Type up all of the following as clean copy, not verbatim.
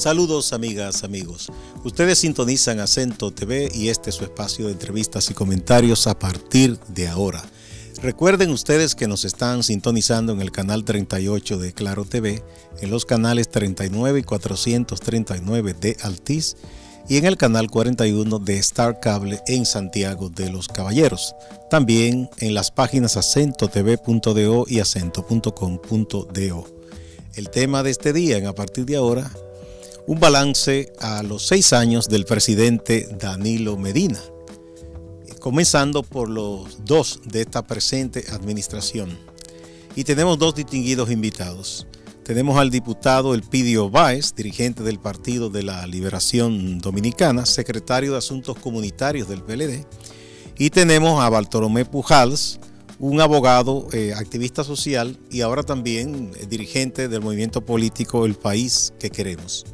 Saludos amigas, amigos. Ustedes sintonizan Acento TV y este es su espacio de entrevistas y comentarios a partir de ahora. Recuerden ustedes que nos están sintonizando en el canal 38 de Claro TV, en los canales 39 y 439 de Altiz y en el canal 41 de Star Cable en Santiago de los Caballeros. También en las páginas acentotv.do y acento.com.do. El tema de este día, en a partir de ahora, un balance a los 6 años del presidente Danilo Medina, comenzando por los 2 de esta presente administración. Y tenemos 2 distinguidos invitados. Tenemos al diputado Elpidio Báez, dirigente del Partido de la Liberación Dominicana, secretario de Asuntos Comunitarios del PLD, y tenemos a Bartolomé Pujals, un abogado, activista social y ahora también dirigente del movimiento político El País que Queremos.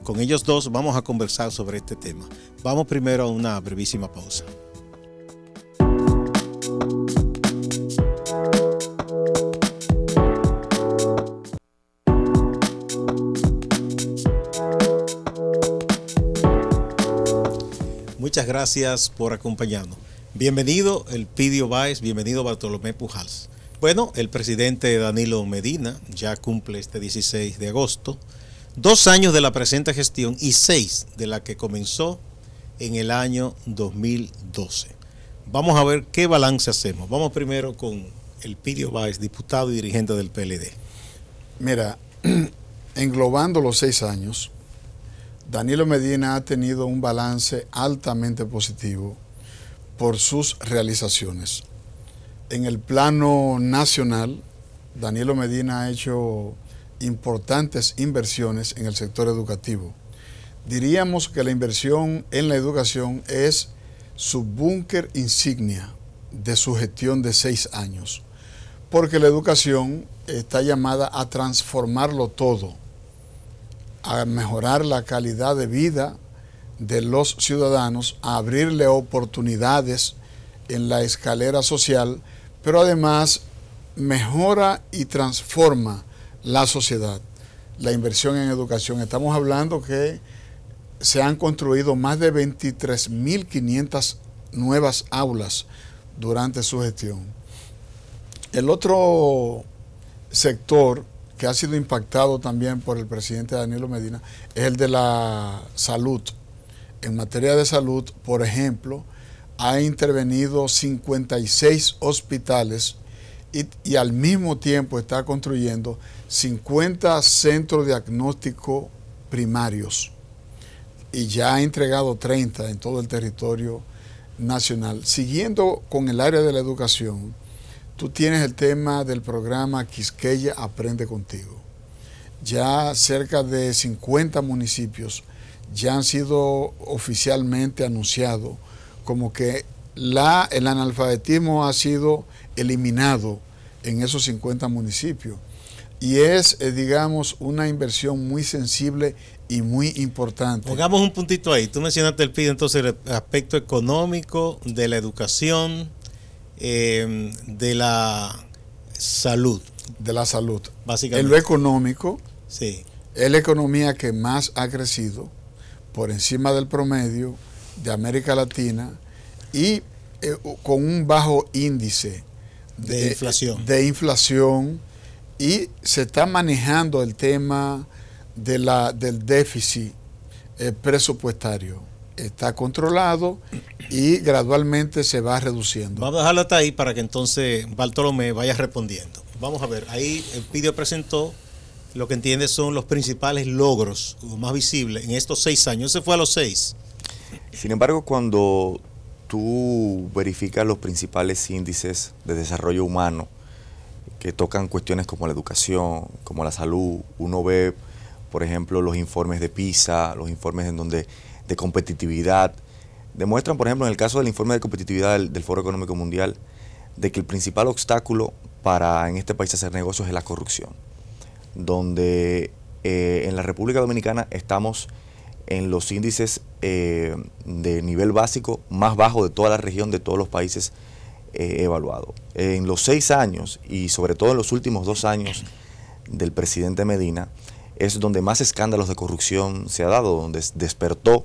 Con ellos dos vamos a conversar sobre este tema. Vamos primero a una brevísima pausa. Muchas gracias por acompañarnos. Bienvenido Elpidio Báez, bienvenido Bartolomé Pujals. Bueno, el presidente Danilo Medina ya cumple este 16 de agosto 2 años de la presente gestión y 6 de la que comenzó en el año 2012. Vamos a ver qué balance hacemos. Vamos primero con Elpidio Báez, diputado y dirigente del PLD. Mira, englobando los 6 años, Danilo Medina ha tenido un balance altamente positivo por sus realizaciones. En el plano nacional, Danilo Medina ha hecho importantes inversiones en el sector educativo. Diríamos que la inversión en la educación es su búnker insignia de su gestión de 6 años, porque la educación está llamada a transformarlo todo, a mejorar la calidad de vida de los ciudadanos, a abrirle oportunidades en la escalera social, pero además mejora y transforma la sociedad. La inversión en educación, estamos hablando que se han construido más de 23.500 nuevas aulas durante su gestión. El otro sector que ha sido impactado también por el presidente Danilo Medina es el de la salud. En materia de salud, por ejemplo, ha intervenido 56 hospitales y al mismo tiempo está construyendo 50 centros de diagnóstico primarios y ya ha entregado 30 en todo el territorio nacional. Siguiendo con el área de la educación, tú tienes el tema del programa Quisqueya Aprende Contigo. Ya cerca de 50 municipios ya han sido oficialmente anunciados como que el analfabetismo ha sido eliminado en esos 50 municipios. Y es, digamos, una inversión muy sensible y muy importante. Pongamos un puntito ahí. Tú mencionaste, Elpidio, entonces el aspecto económico, de la educación, de la salud. De la salud. Básicamente. En lo económico, sí, es la economía que más ha crecido por encima del promedio de América Latina y con un bajo índice de inflación, y se está manejando el tema del déficit presupuestario. Está controlado y gradualmente se va reduciendo. Vamos a dejarlo hasta ahí para que entonces Bartolomé vaya respondiendo. Vamos a ver, ahí Elpidio presentó lo que entiende son los principales logros, los más visibles en estos 6 años. Ese fue a los 6. Sin embargo, cuando tú verificas los principales índices de desarrollo humano que tocan cuestiones como la educación, como la salud, uno ve, por ejemplo, los informes de PISA, los informes de competitividad, demuestran, por ejemplo, en el caso del informe de competitividad del Foro Económico Mundial, de que el principal obstáculo para en este país hacer negocios es la corrupción, donde en la República Dominicana estamos en los índices de nivel básico más bajo de toda la región, de todos los países evaluados. En los 6 años y sobre todo en los últimos 2 años del presidente Medina, es donde más escándalos de corrupción se ha dado, donde despertó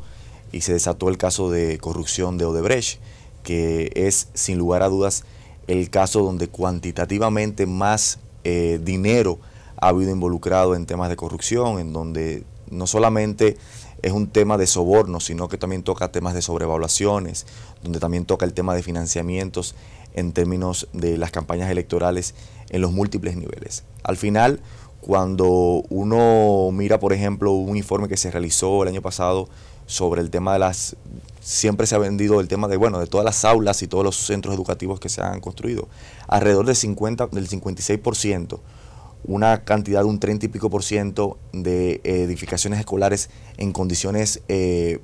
y se desató el caso de corrupción de Odebrecht, que es sin lugar a dudas el caso donde cuantitativamente más dinero ha habido involucrado en temas de corrupción, en donde no solamente es un tema de soborno, sino que también toca temas de sobrevaluaciones, donde también toca el tema de financiamientos en términos de las campañas electorales en los múltiples niveles. Al final, cuando uno mira, por ejemplo, un informe que se realizó el año pasado sobre el tema de las... Siempre se ha vendido el tema de, bueno, de todas las aulas y todos los centros educativos que se han construido. Alrededor del 56%, una cantidad de un 30 y pico por ciento de edificaciones escolares en condiciones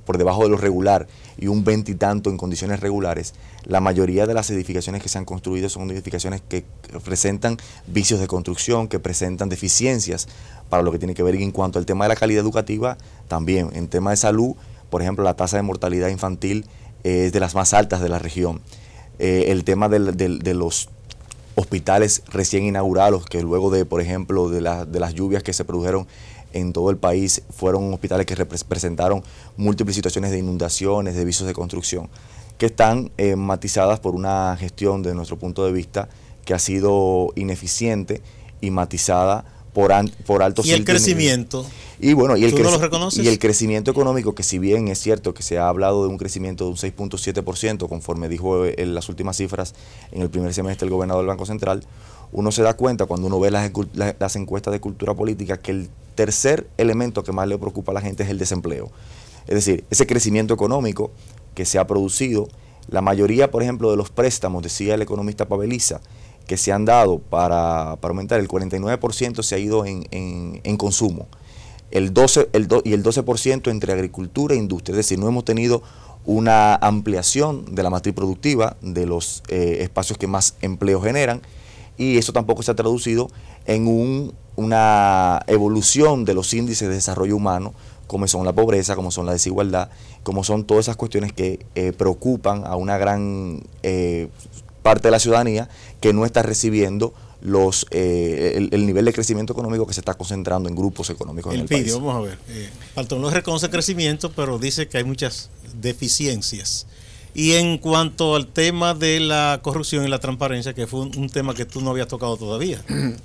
por debajo de lo regular y un 20 y tanto en condiciones regulares. La mayoría de las edificaciones que se han construido son edificaciones que presentan vicios de construcción, que presentan deficiencias para lo que tiene que ver. Y en cuanto al tema de la calidad educativa, también en tema de salud, por ejemplo, la tasa de mortalidad infantil es de las más altas de la región. El tema de los hospitales recién inaugurados, que luego de, por ejemplo, de las lluvias que se produjeron en todo el país, fueron hospitales que presentaron múltiples situaciones de inundaciones, de vicios de construcción, que están matizadas por una gestión, de nuestro punto de vista, que ha sido ineficiente y matizada por altos... ¿Y el crecimiento? Y bueno, ¿Tú no lo reconoces? Y el crecimiento económico, que si bien es cierto que se ha hablado de un crecimiento de un 6.7%, conforme dijo en las últimas cifras en el primer semestre el gobernador del Banco Central, uno se da cuenta cuando uno ve las encuestas de cultura política que el tercer elemento que más le preocupa a la gente es el desempleo. Es decir, ese crecimiento económico que se ha producido, la mayoría, por ejemplo, de los préstamos, decía el economista Paveliza, que se han dado para aumentar, el 49% se ha ido en consumo, el 12% entre agricultura e industria. Es decir, no hemos tenido una ampliación de la matriz productiva, de los espacios que más empleo generan, y eso tampoco se ha traducido en una evolución de los índices de desarrollo humano, como son la pobreza, como son la desigualdad, como son todas esas cuestiones que preocupan a una gran parte de la ciudadanía que no está recibiendo el nivel de crecimiento económico que se está concentrando en grupos económicos en el país. Vamos a ver, Faltón no reconoce crecimiento, pero dice que hay muchas deficiencias. Y en cuanto al tema de la corrupción y la transparencia, que fue un tema que tú no habías tocado todavía,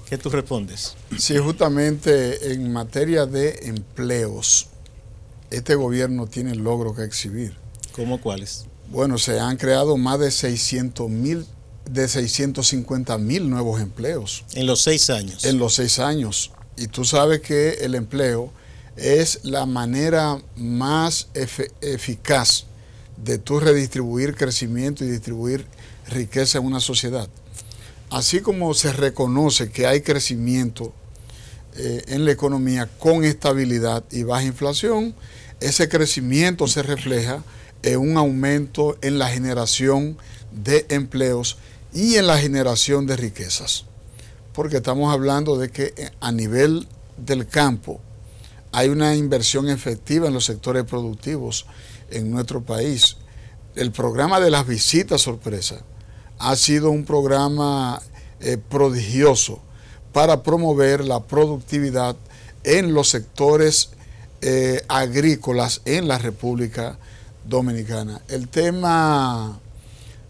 ¿qué tú respondes? Sí, justamente en materia de empleos, este gobierno tiene logros que exhibir. ¿Cómo cuáles? Bueno, se han creado más de 650,000 nuevos empleos. En los 6 años. En los 6 años. Y tú sabes que el empleo es la manera más eficaz de tú redistribuir crecimiento y distribuir riqueza en una sociedad. Así como se reconoce que hay crecimiento en la economía con estabilidad y baja inflación, ese crecimiento se refleja en un aumento en la generación de empleos y en la generación de riquezas. Porque estamos hablando de que a nivel del campo hay una inversión efectiva en los sectores productivos en nuestro país. El programa de las visitas sorpresa ha sido un programa prodigioso para promover la productividad en los sectores agrícolas en la República Dominicana. El tema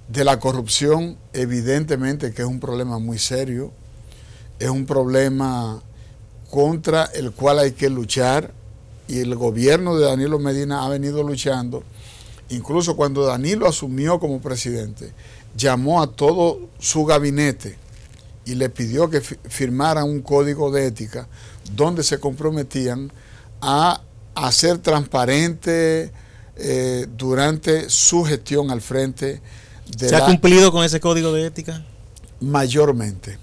de la corrupción, evidentemente que es un problema muy serio, es un problema contra el cual hay que luchar, y el gobierno de Danilo Medina ha venido luchando. Incluso cuando Danilo asumió como presidente, llamó a todo su gabinete y le pidió que firmaran un código de ética donde se comprometían a hacer transparente durante su gestión al frente de ¿Se ha cumplido con ese código de ética? Mayormente,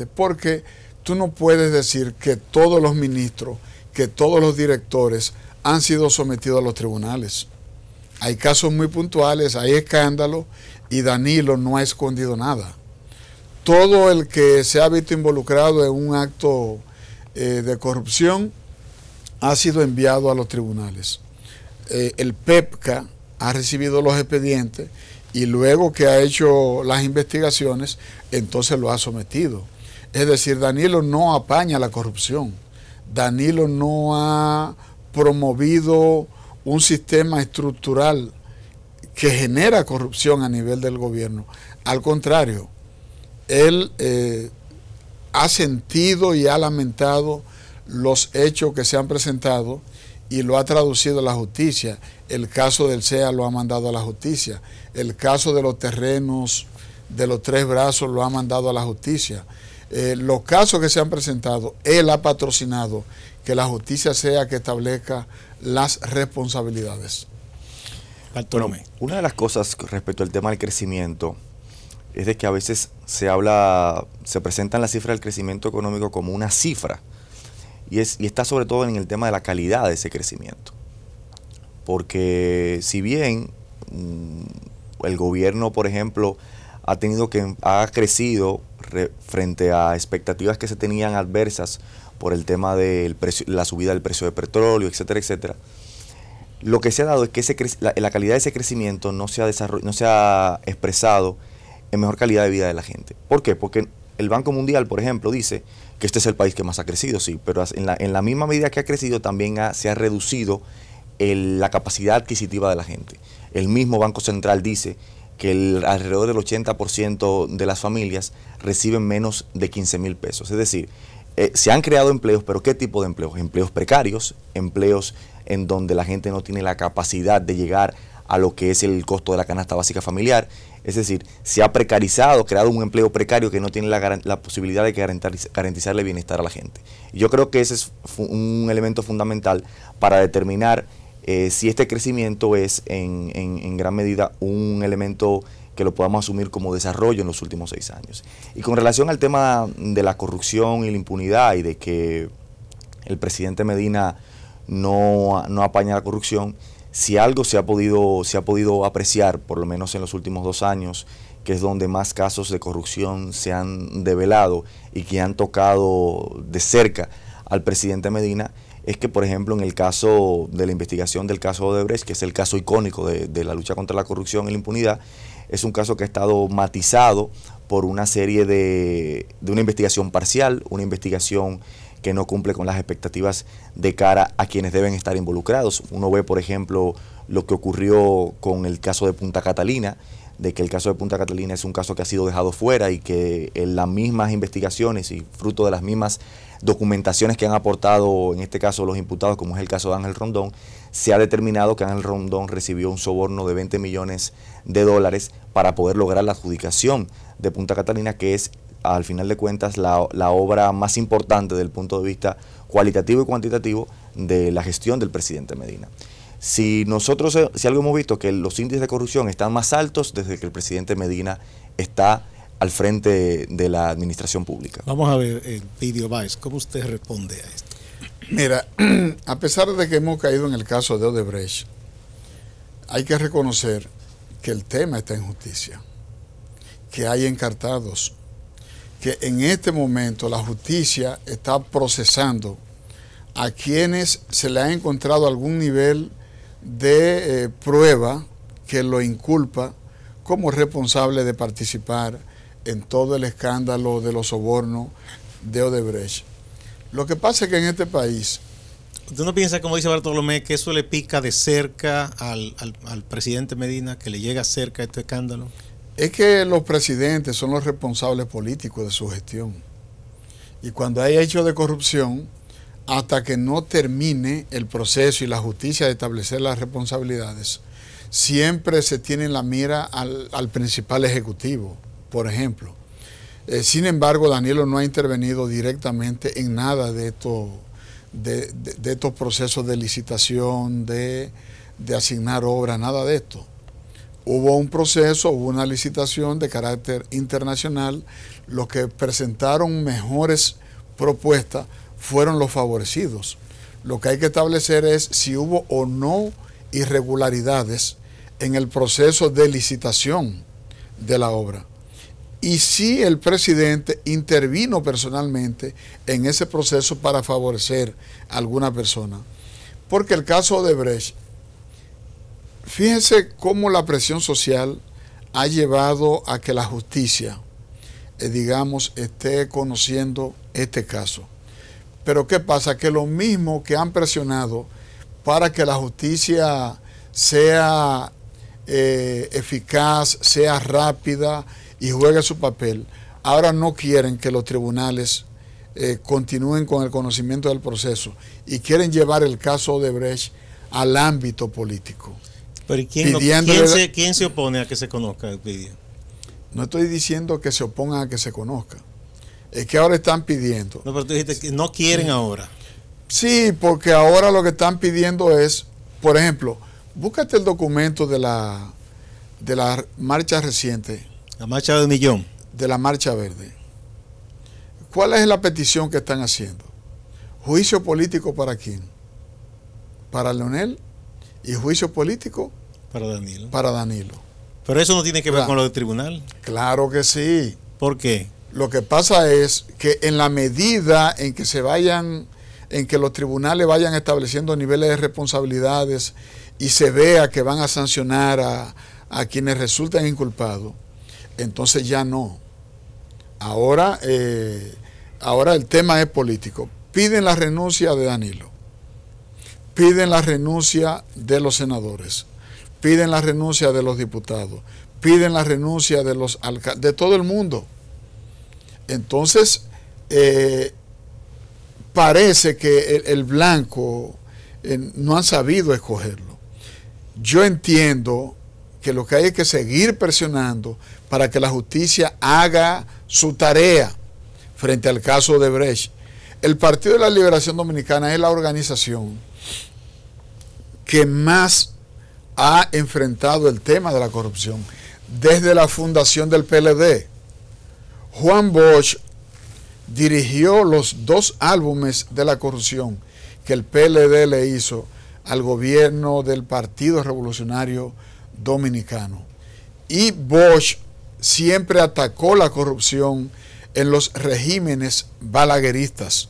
porque tú no puedes decir que todos los ministros, que todos los directores han sido sometidos a los tribunales. Hay casos muy puntuales, hay escándalos, y Danilo no ha escondido nada. Todo el que se ha visto involucrado en un acto de corrupción ha sido enviado a los tribunales. El PEPCA ha recibido los expedientes y luego que ha hecho las investigaciones, entonces lo ha sometido. Es decir, Danilo no apaña la corrupción. Danilo no ha promovido un sistema estructural que genera corrupción a nivel del gobierno. Al contrario, él ha sentido y ha lamentado los hechos que se han presentado y lo ha traducido a la justicia. El caso del CEA lo ha mandado a la justicia. El caso de los terrenos de los 3 Brazos lo ha mandado a la justicia. Los casos que se han presentado, él ha patrocinado que la justicia sea que establezca las responsabilidades. Bueno, una de las cosas respecto al tema del crecimiento es de que a veces se presentan las cifras del crecimiento económico como una cifra y está sobre todo en el tema de la calidad de ese crecimiento. Porque si bien el gobierno, por ejemplo, ha crecido frente a expectativas que se tenían adversas por el tema de la subida del precio del petróleo, etcétera, etcétera, lo que se ha dado es que la calidad de ese crecimiento no se ha expresado en mejor calidad de vida de la gente. ¿Por qué? Porque el Banco Mundial, por ejemplo, dice que este es el país que más ha crecido, sí, pero en la misma medida que ha crecido también se ha reducido la capacidad adquisitiva de la gente. El mismo Banco Central dice que alrededor del 80% de las familias reciben menos de 15,000 pesos. Es decir, se han creado empleos, pero ¿qué tipo de empleos? Empleos precarios, empleos en donde la gente no tiene la capacidad de llegar a lo que es el costo de la canasta básica familiar. Es decir, se ha precarizado, creado un empleo precario que no tiene la posibilidad de garantizarle bienestar a la gente. Y yo creo que ese es un elemento fundamental para determinar si este crecimiento es en gran medida un elemento que lo podamos asumir como desarrollo en los últimos 6 años. Y con relación al tema de la corrupción y la impunidad y de que el presidente Medina no apaña la corrupción, si algo se ha podido apreciar, por lo menos en los últimos 2 años, que es donde más casos de corrupción se han develado y que han tocado de cerca al presidente Medina, es que, por ejemplo, en el caso de la investigación del caso Odebrecht, que es el caso icónico de la lucha contra la corrupción y la impunidad, es un caso que ha estado matizado por una serie de una investigación parcial, una investigación que no cumple con las expectativas de cara a quienes deben estar involucrados. Uno ve, por ejemplo, lo que ocurrió con el caso de Punta Catalina, de que el caso de Punta Catalina es un caso que ha sido dejado fuera y que en las mismas investigaciones y fruto de las mismas documentaciones que han aportado, en este caso los imputados, como es el caso de Ángel Rondón, se ha determinado que Ángel Rondón recibió un soborno de $20 millones para poder lograr la adjudicación de Punta Catalina, que es, al final de cuentas, la obra más importante desde el punto de vista cualitativo y cuantitativo de la gestión del presidente Medina. Si algo hemos visto, que los índices de corrupción están más altos desde que el presidente Medina está al frente de la administración pública. Vamos a ver el video, Vice, ¿cómo usted responde a esto? Mira, a pesar de que hemos caído en el caso de Odebrecht, hay que reconocer que el tema está en justicia, que hay encartados, que en este momento la justicia está procesando a quienes se le ha encontrado algún nivel de prueba que lo inculpa como responsable de participar en todo el escándalo de los sobornos de Odebrecht. Lo que pasa es que en este país... ¿Usted no piensa, como dice Bartolomé, que eso le pica de cerca al presidente Medina, que le llega cerca este escándalo? Es que los presidentes son los responsables políticos de su gestión. Y cuando hay hechos de corrupción, hasta que no termine el proceso y la justicia de establecer las responsabilidades, siempre se tiene en la mira al principal ejecutivo, por ejemplo. Sin embargo, Danilo no ha intervenido directamente en nada de estos procesos de licitación, de asignar obras, nada de esto. Hubo un proceso, hubo una licitación de carácter internacional. Los que presentaron mejores propuestas fueron los favorecidos. Lo que hay que establecer es si hubo o no irregularidades en el proceso de licitación de la obra. Y si el presidente intervino personalmente en ese proceso para favorecer a alguna persona. Porque el caso de Odebrecht, fíjense cómo la presión social ha llevado a que la justicia, esté conociendo este caso. Pero ¿qué pasa? Que lo mismo que han presionado para que la justicia sea eficaz, sea rápida y juegue su papel, ahora no quieren que los tribunales continúen con el conocimiento del proceso y quieren llevar el caso Odebrecht al ámbito político. Pero ¿quién se opone a que se conozca el vídeo? No estoy diciendo que se opongan a que se conozca. Es que ahora están pidiendo. No, pero tú dijiste que no quieren ahora. Sí, porque ahora lo que están pidiendo es, por ejemplo, búscate el documento de la marcha reciente. La marcha del millón. De la Marcha Verde. ¿Cuál es la petición que están haciendo? ¿Juicio político para quién? Para Leonel, y juicio político para Danilo. Para Danilo. Pero eso no tiene que ver con lo del tribunal. Claro que sí. ¿Por qué? Lo que pasa es que en la medida en que en que los tribunales vayan estableciendo niveles de responsabilidades y se vea que van a sancionar a quienes resultan inculpados, entonces ya no. Ahora el tema es político. Piden la renuncia de Danilo, piden la renuncia de los senadores, piden la renuncia de los diputados, piden la renuncia de los alcaldes, de todo el mundo. Entonces, parece que el blanco no han sabido escogerlo. Yo entiendo que lo que hay es que seguir presionando para que la justicia haga su tarea frente al caso de Odebrecht. El Partido de la Liberación Dominicana es la organización que más ha enfrentado el tema de la corrupción desde la fundación del PLD. Juan Bosch dirigió los 2 álbumes de la corrupción que el PLD le hizo al gobierno del Partido Revolucionario Dominicano. Y Bosch siempre atacó la corrupción en los regímenes balagueristas.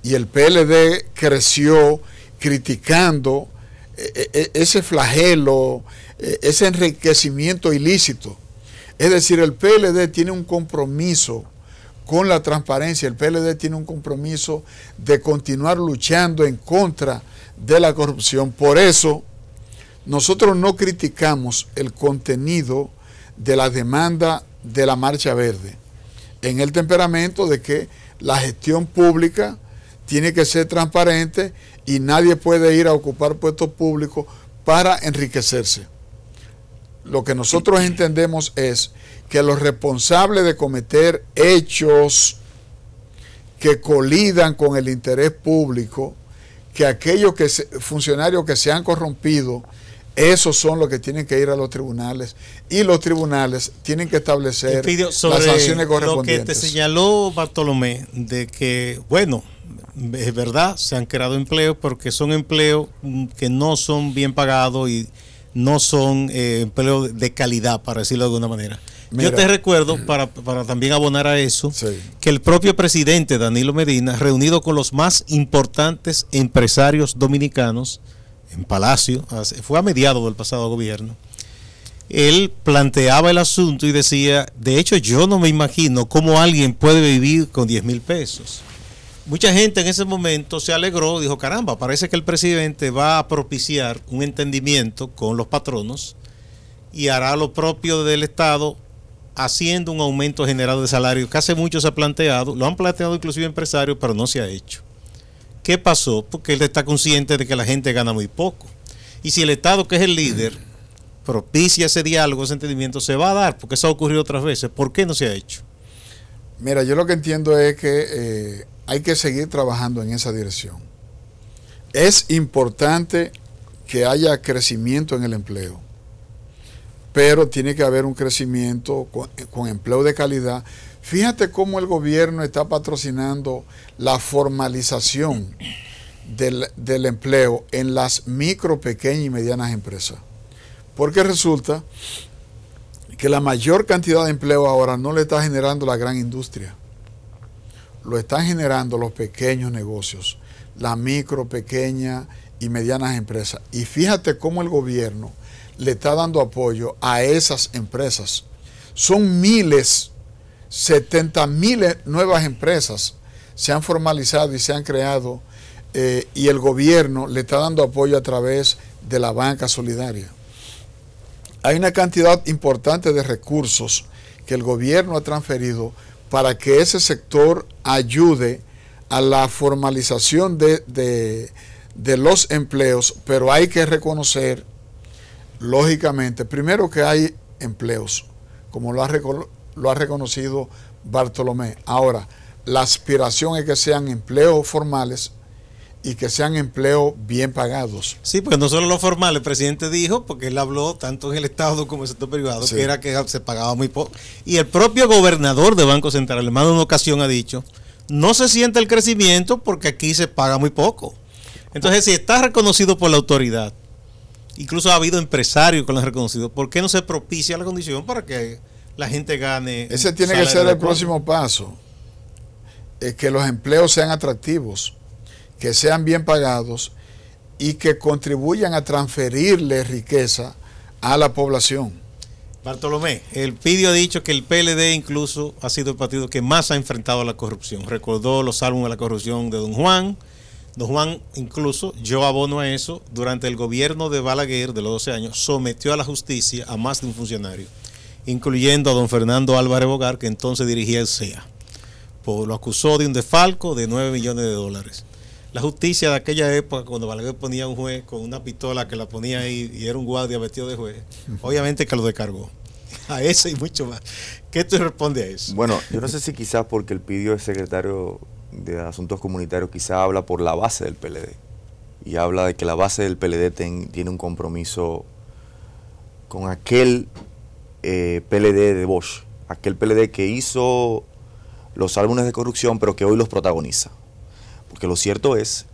Y el PLD creció criticando ese flagelo, ese enriquecimiento ilícito. Es decir, el PLD tiene un compromiso con la transparencia, el PLD tiene un compromiso de continuar luchando en contra de la corrupción. Por eso, nosotros no criticamos el contenido de la demanda de la Marcha Verde, en el temperamento de que la gestión pública tiene que ser transparente y nadie puede ir a ocupar puestos públicos para enriquecerse. Lo que nosotros entendemos es que los responsables de cometer hechos que colidan con el interés público, que aquellos funcionarios que se han corrompido, esos son los que tienen que ir a los tribunales y los tribunales tienen que establecer las sanciones correspondientes. Lo que te señaló Bartolomé, de que, bueno, es verdad, se han creado empleos porque son empleos que no son bien pagados y no son empleos de calidad, para decirlo de alguna manera. Mira, yo te recuerdo, para también abonar a eso, sí, que el propio presidente Danilo Medina, reunido con los más importantes empresarios dominicanos en Palacio, fue a mediados del pasado gobierno, él planteaba el asunto y decía, de hecho yo no me imagino cómo alguien puede vivir con 10,000 pesos. Mucha gente en ese momento se alegró, dijo, caramba, parece que el presidente va a propiciar un entendimiento con los patronos y hará lo propio del Estado haciendo un aumento general de salario, que hace mucho se ha planteado, lo han planteado inclusive empresarios, pero no se ha hecho. ¿Qué pasó? Porque él está consciente de que la gente gana muy poco. Y si el Estado, que es el líder, propicia ese diálogo, ese entendimiento, se va a dar, porque eso ha ocurrido otras veces. ¿Por qué no se ha hecho? Mira, yo lo que entiendo es que hay que seguir trabajando en esa dirección. Es importante que haya crecimiento en el empleo, pero tiene que haber un crecimiento con empleo de calidad. Fíjate cómo el gobierno está patrocinando la formalización del empleo en las micro, pequeñas y medianas empresas. Porque resulta que la mayor cantidad de empleo ahora no le está generando la gran industria. Lo están generando los pequeños negocios, las micro, pequeñas y medianas empresas. Y fíjate cómo el gobierno le está dando apoyo a esas empresas. Son miles, 70,000 nuevas empresas se han formalizado y se han creado, y el gobierno le está dando apoyo a través de la banca solidaria. Hay una cantidad importante de recursos que el gobierno ha transferido para que ese sector ayude a la formalización de los empleos, pero hay que reconocer, lógicamente, primero que hay empleos, como lo ha reconocido Bartolomé. Ahora, la aspiración es que sean empleos formales y que sean empleos bien pagados. Sí, porque no solo los formales, el presidente dijo, porque él habló tanto en el Estado como en el sector privado, sí, que era que se pagaba muy poco. Y el propio gobernador de Banco Central, en más de una ocasión ha dicho, no se siente el crecimiento porque aquí se paga muy poco. Entonces, si está reconocido por la autoridad, incluso ha habido empresarios que lo han reconocido, ¿por qué no se propicia la condición para que la gente gane? Ese tiene que ser el próximo paso, que los empleos sean atractivos, que sean bien pagados y que contribuyan a transferirle riqueza a la población. Bartolomé, el PIDIO ha dicho que el PLD incluso ha sido el partido que más ha enfrentado a la corrupción. Recordó los álbumes de la corrupción de Don Juan. Don Juan, incluso, yo abono a eso, durante el gobierno de Balaguer de los 12 años, sometió a la justicia a más de un funcionario, incluyendo a don Fernando Álvarez Bogar, que entonces dirigía el CEA. Lo acusó de un desfalco de $9 millones. La justicia de aquella época, cuando Balaguer ponía a un juez con una pistola que la ponía ahí y era un guardia vestido de juez, obviamente que lo descargó. A ese y mucho más. ¿Qué tú respondes a eso? Bueno, yo no sé si quizás porque el PIDIO es secretario de Asuntos Comunitarios, quizás habla por la base del PLD. Y habla de que la base del PLD tiene un compromiso con aquel PLD de Bosch, aquel PLD que hizo los álbumes de corrupción, pero que hoy los protagoniza. Porque lo cierto es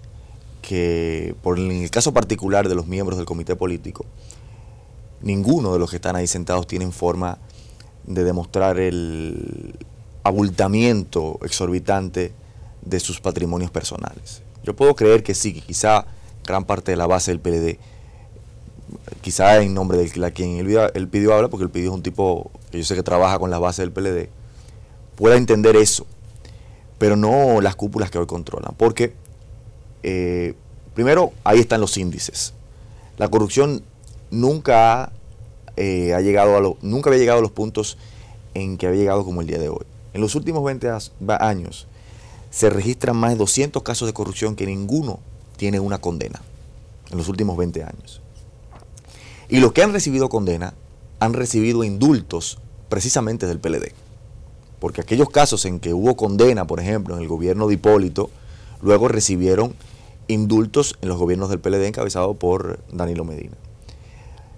que, en el caso particular de los miembros del comité político, ninguno de los que están ahí sentados tienen forma de demostrar el abultamiento exorbitante de sus patrimonios personales. Yo puedo creer que sí, que quizá gran parte de la base del PLD, quizá en nombre de quien el PIDIO habla, porque el PIDIO es un tipo que yo sé que trabaja con la base del PLD, pueda entender eso, pero no las cúpulas que hoy controlan, porque primero ahí están los índices. La corrupción nunca había llegado a los puntos en que había llegado como el día de hoy. En los últimos 20 años se registran más de 200 casos de corrupción que ninguno tiene una condena en los últimos 20 años. Y los que han recibido condena han recibido indultos precisamente del PLD. Porque aquellos casos en que hubo condena, por ejemplo, en el gobierno de Hipólito, luego recibieron indultos en los gobiernos del PLD encabezado por Danilo Medina.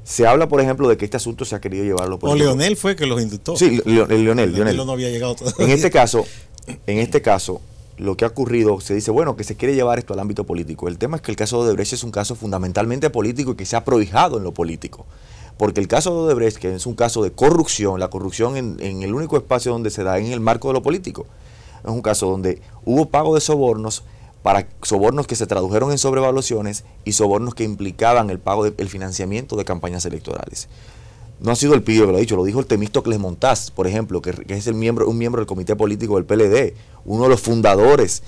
Se habla, por ejemplo, de que este asunto se ha querido llevarlo por... O Leonel fue que los indultó. Sí, Leonel. No había llegado todavía. En este caso, lo que ha ocurrido, se dice, bueno, que se quiere llevar esto al ámbito político. El tema es que el caso de Odebrecht es un caso fundamentalmente político y que se ha prohijado en lo político. Porque el caso de Odebrecht, que es un caso de corrupción, la corrupción en el único espacio donde se da en el marco de lo político. Es un caso donde hubo pago de sobornos, para sobornos que se tradujeron en sobrevaluaciones y sobornos que implicaban el pago del financiamiento de campañas electorales. No ha sido el PIDIO que lo ha dicho, lo dijo el Temístocles Montaz, por ejemplo, que es un miembro del comité político del PLD, uno de los fundadores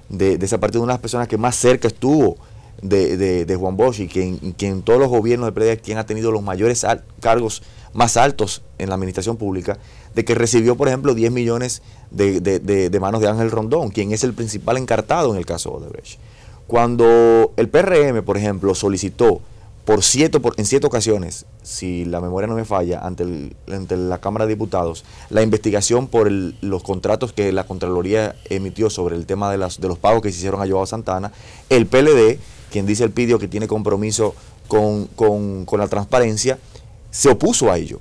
de ese partido, una de las personas que más cerca estuvo de Juan Bosch y que en todos los gobiernos del PLD, quien ha tenido los mayores cargos más altos en la administración pública, de que recibió, por ejemplo, 10 millones de manos de Ángel Rondón, quien es el principal encartado en el caso de Odebrecht. Cuando el PRM, por ejemplo, solicitó en 7 ocasiones, si la memoria no me falla, ante la Cámara de Diputados, la investigación por los contratos que la Contraloría emitió sobre el tema de los pagos que se hicieron a Joao Santana, el PLD, quien dice el PIDIO que tiene compromiso con la transparencia, se opuso a ello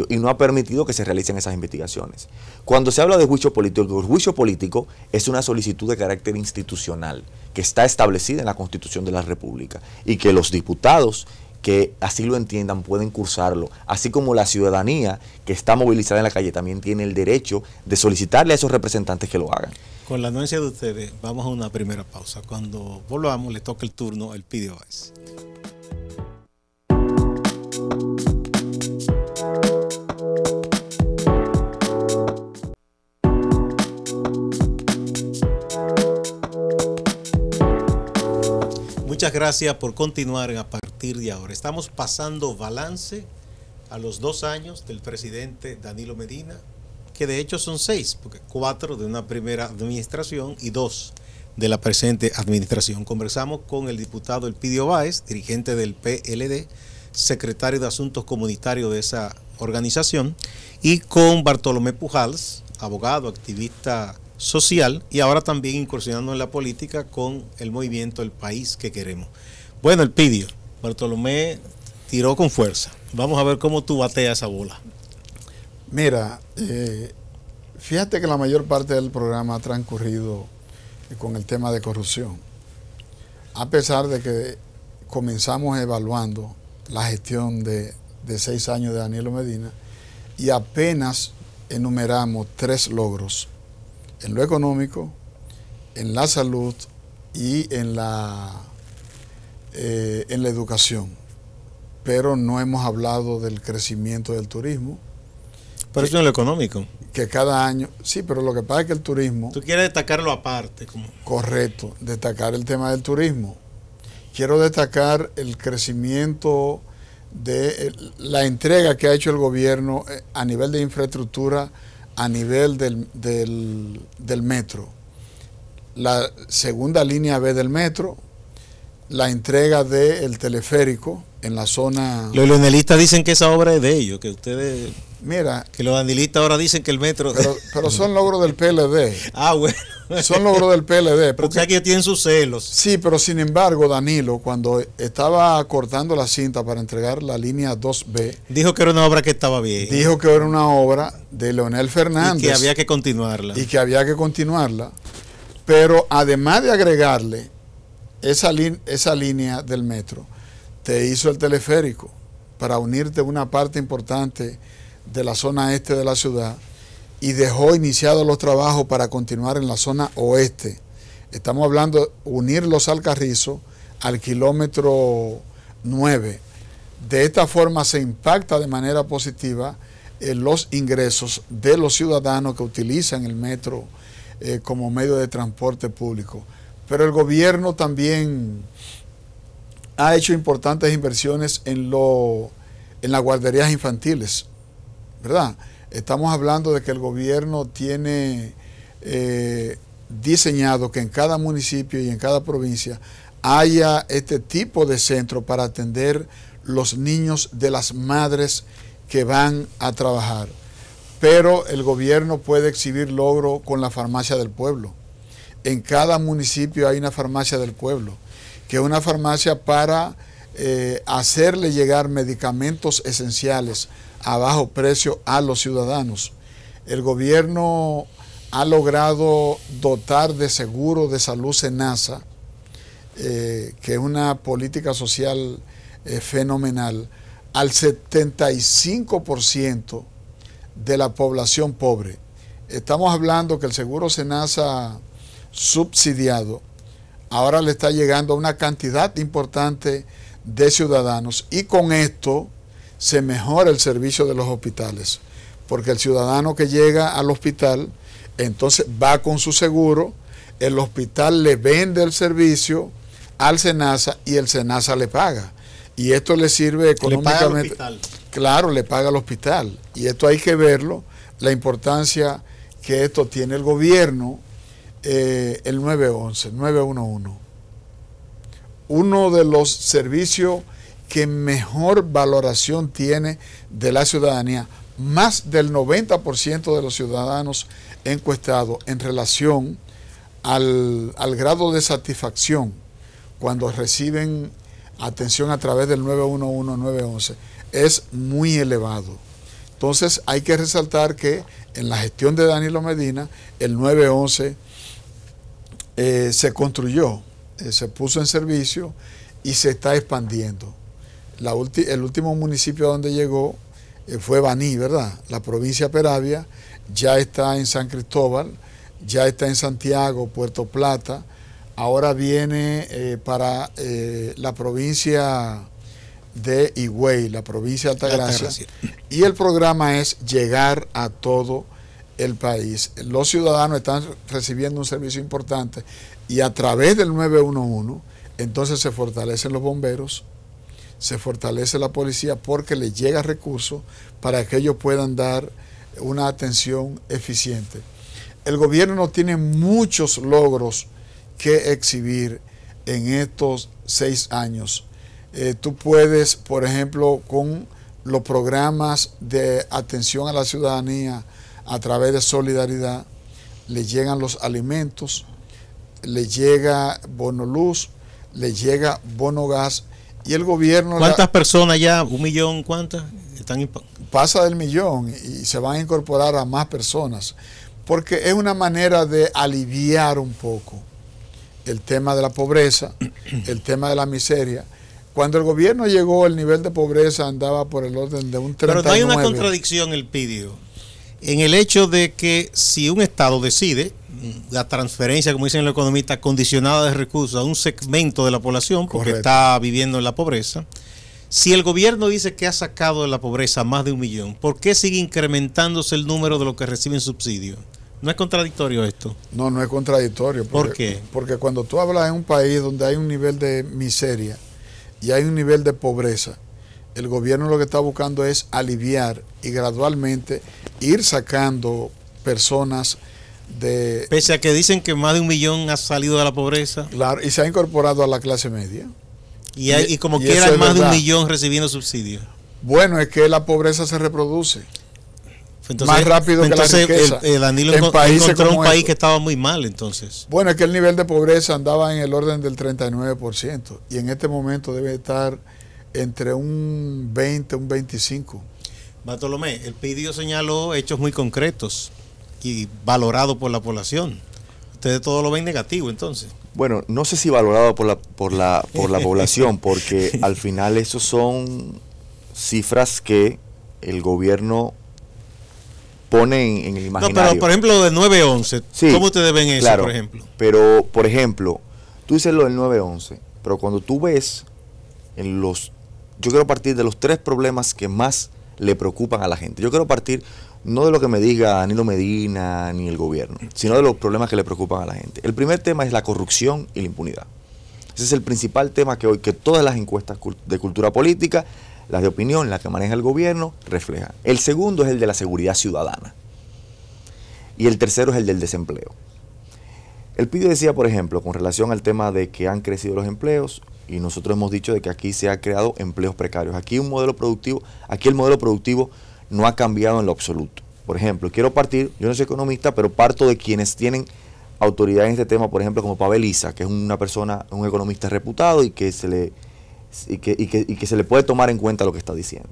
y no ha permitido que se realicen esas investigaciones. Cuando se habla de juicio político, el juicio político es una solicitud de carácter institucional que está establecida en la Constitución de la República y que los diputados que así lo entiendan pueden cursarlo, así como la ciudadanía que está movilizada en la calle también tiene el derecho de solicitarle a esos representantes que lo hagan. Con la anuencia de ustedes, vamos a una primera pausa. Cuando volvamos, le toca el turno al PIDIO Báez. gracias por continuar a partir de ahora. Estamos pasando balance a los 2 años del presidente Danilo Medina, que de hecho son 6, porque 4 de una primera administración y 2 de la presente administración. Conversamos con el diputado Elpidio Báez, dirigente del PLD, secretario de Asuntos Comunitarios de esa organización, y con Bartolomé Pujals, abogado, activista social y ahora también incursionando en la política con el movimiento El País que Queremos. Bueno, Elpidio, Bartolomé tiró con fuerza. Vamos a ver cómo tú bateas esa bola. Mira, fíjate que la mayor parte del programa ha transcurrido con el tema de corrupción. A pesar de que comenzamos evaluando la gestión de 6 años de Danilo Medina y apenas enumeramos 3 logros: en lo económico, en la salud y en la educación. Pero no hemos hablado del crecimiento del turismo. Pero eso en lo económico. Que cada año, sí, pero lo que pasa es que el turismo... Tú quieres destacarlo aparte. Correcto, destacar el tema del turismo. Quiero destacar el crecimiento de la entrega que ha hecho el gobierno a nivel de infraestructura, a nivel del metro. La segunda línea B del metro, la entrega del teleférico en la zona... Los leonelistas dicen que esa obra es de ellos, que ustedes... Mira... Que los danilistas ahora dicen que el metro... Pero son logros del PLD. Ah, bueno. Son logros del PLD. Porque aquí tienen sus celos. Sí, pero sin embargo, Danilo, cuando estaba cortando la cinta para entregar la línea 2B... Dijo que era una obra que estaba bien. Dijo que era una obra de Leonel Fernández. Y que había que continuarla. Y que había que continuarla. Pero además de agregarle esa línea del metro, te hizo el teleférico para unirte a una parte importante de la zona este de la ciudad y dejó iniciados los trabajos para continuar en la zona oeste. Estamos hablando de unir los Alcarrizos al kilómetro 9. De esta forma se impacta de manera positiva en los ingresos de los ciudadanos que utilizan el metro como medio de transporte público. Pero el gobierno también ha hecho importantes inversiones en las guarderías infantiles, ¿verdad? Estamos hablando de que el gobierno tiene diseñado que en cada municipio y en cada provincia haya este tipo de centro para atender los niños de las madres que van a trabajar. Pero el gobierno puede exhibir logro con la farmacia del pueblo. En cada municipio hay una farmacia del pueblo, que es una farmacia para hacerle llegar medicamentos esenciales a bajo precio a los ciudadanos. El gobierno ha logrado dotar de seguro de salud SENASA, que es una política social fenomenal, al 75% de la población pobre. Estamos hablando que el seguro SENASA subsidiado ahora le está llegando a una cantidad importante de ciudadanos y con esto se mejora el servicio de los hospitales, porque el ciudadano que llega al hospital entonces va con su seguro, el hospital le vende el servicio al SENASA y el SENASA le paga, y esto le sirve económicamente. Le paga al hospital. Claro, le paga al hospital, y esto hay que verlo, la importancia que esto tiene. El gobierno, el 911, 911, uno de los servicios que mejor valoración tiene de la ciudadanía, más del 90% de los ciudadanos encuestados en relación al grado de satisfacción cuando reciben atención a través del 911, 911, es muy elevado. Entonces hay que resaltar que en la gestión de Danilo Medina, el 911 se construyó, se puso en servicio y se está expandiendo. El último municipio donde llegó fue Baní, ¿verdad? La provincia Peravia, ya está en San Cristóbal, ya está en Santiago, Puerto Plata, ahora viene para la provincia de Higüey, la provincia de Altagracia, y el programa es llegar a todo el país. Los ciudadanos están recibiendo un servicio importante y a través del 911 entonces se fortalecen los bomberos, se fortalece la policía porque les llega recursos para que ellos puedan dar una atención eficiente. El gobierno no tiene muchos logros que exhibir en estos 6 años. Tú puedes, por ejemplo, con los programas de atención a la ciudadanía a través de Solidaridad, le llegan los alimentos, le llega bono luz, le llega bono gas, y el gobierno... ¿Cuántas personas ya? ¿1 millón? ¿Cuántas? Pasa del 1.000.000 y se van a incorporar a más personas, porque es una manera de aliviar un poco el tema de la pobreza, el tema de la miseria. Cuando el gobierno llegó, el nivel de pobreza andaba por el orden de un 39. Pero no hay una contradicción, Elpidio, en el hecho de que si un Estado decide la transferencia, como dicen los economistas, condicionada de recursos a un segmento de la población, porque correcto, está viviendo en la pobreza, si el gobierno dice que ha sacado de la pobreza más de 1 millón, ¿por qué sigue incrementándose el número de los que reciben subsidios? ¿No es contradictorio esto? No, no es contradictorio. ¿Por qué? Porque cuando tú hablas en un país donde hay un nivel de miseria y hay un nivel de pobreza, el gobierno lo que está buscando es aliviar y gradualmente ir sacando personas de... Pese a que dicen que más de 1 millón ha salido de la pobreza. Claro, y se ha incorporado a la clase media. Y como quiera hay más de 1 millón recibiendo subsidios. Bueno, es que la pobreza se reproduce. Entonces, más rápido que la riqueza. Danilo encontró un país que estaba muy mal entonces. Bueno, es que el nivel de pobreza andaba en el orden del 39% y en este momento debe estar entre un 20, un 25. Bartolomé, Elpidio señaló hechos muy concretos y valorados por la población. Ustedes todo lo ven negativo entonces. Bueno, no sé si valorado por la población, porque al final esos son cifras que el gobierno pone en el imaginario. No, pero por ejemplo de 9-11, sí, ¿cómo ustedes ven eso, claro, por ejemplo? Pero, por ejemplo, tú dices lo del 9-11, pero cuando tú ves yo quiero partir de los 3 problemas que más le preocupan a la gente. Yo quiero partir no de lo que me diga Danilo Medina ni el gobierno, sino de los problemas que le preocupan a la gente. El primer tema es la corrupción y la impunidad. Ese es el principal tema que hoy, que todas las encuestas de cultura política, las de opinión, las que maneja el gobierno, reflejan. El segundo es el de la seguridad ciudadana. Y el tercero es el del desempleo. Elpidio decía, por ejemplo, con relación al tema de que han crecido los empleos, y nosotros hemos dicho de que aquí se ha creado empleos precarios. Aquí el modelo productivo no ha cambiado en lo absoluto. Por ejemplo, quiero partir, yo no soy economista, pero parto de quienes tienen autoridad en este tema, por ejemplo, como Pavel Issa, que es una persona, un economista reputado y que se le puede tomar en cuenta lo que está diciendo.